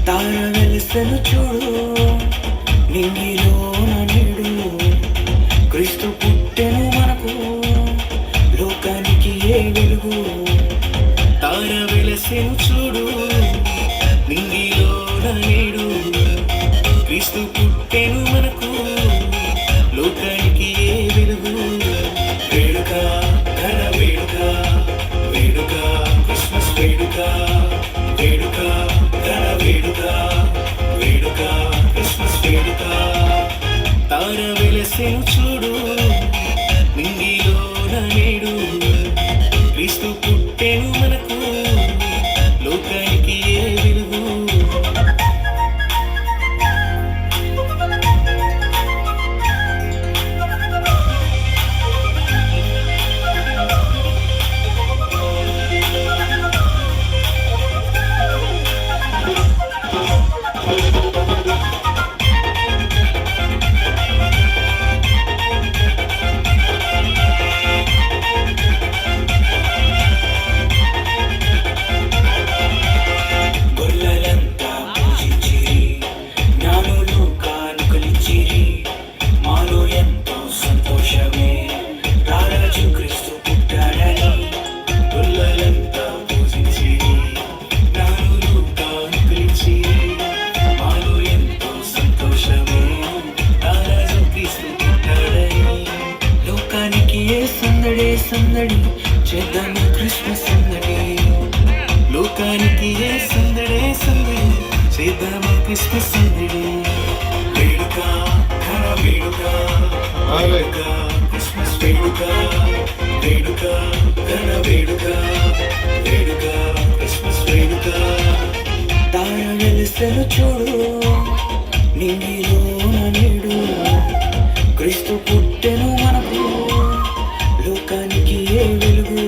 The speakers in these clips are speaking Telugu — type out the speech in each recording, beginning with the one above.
తార వెలుసను చూడు, నింగిలోన నేడు క్రీస్తు పుట్టెను మనకు, లోకానికి ఏ వెలుగు. తార వెలసెను చూడు, నింగిలోన నేడు క్రీస్తు పుట్టెను మనకు, లోకానికి ఏ వెలుగు. వేడుక ఘన వేడుక, వేడుక క్రిస్మస్ వేడుక, వేడుక ఘన వేడుక, వేడుక క్రిస్మస్ వేడుక. తార వెలసెను చూడు, నింగిలోన నేడు క్రీస్తు పుట్టెను మనకు, లోకానికి ఏ వెలుగు. సందడి సందడి చేద్దాము క్రిస్మస్ సందడి, లోకానికి ఏ సందడే సందడి చేద్దాము క్రిస్మస్ సందడి. వేడుక ఘన వేడుక, వేడుక క్రిస్మస్ వేడుక, వేడుక ఘన వేడుక, వేడుక క్రిస్మస్ వేడుక. తార వెలుసెను చూడు, నింగిలోన నేడు క్రీస్తు పుట్టెను మనకు, లోకానికి ఏ వెలుగు.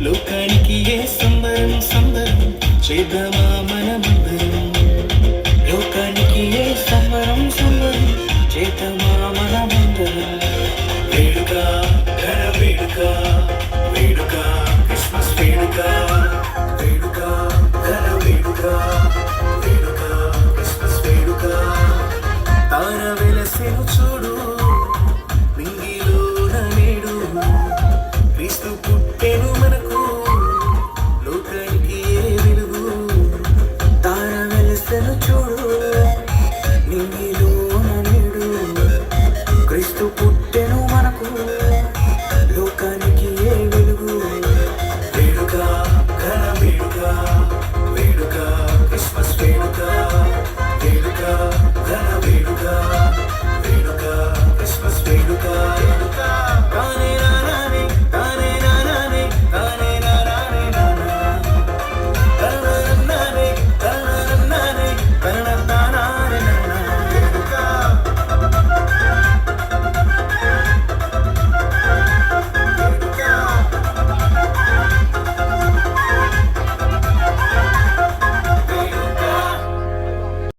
లోకానికి ఏ సంబరం సంబరం చేద్దామా మనమందరం, లోకానికి ఏ సంబరం సంబరం చేద్దామా మనమందరం. వేడుక ఘన వేడుక, వేడుక క్రిస్మస్ వేడుక, వేడుక ఘన వేడుక, వేడుక క్రిస్మస్ వేడుక. తార వెలసెను చూడు, నింగిలోన నేడు క్రీస్తు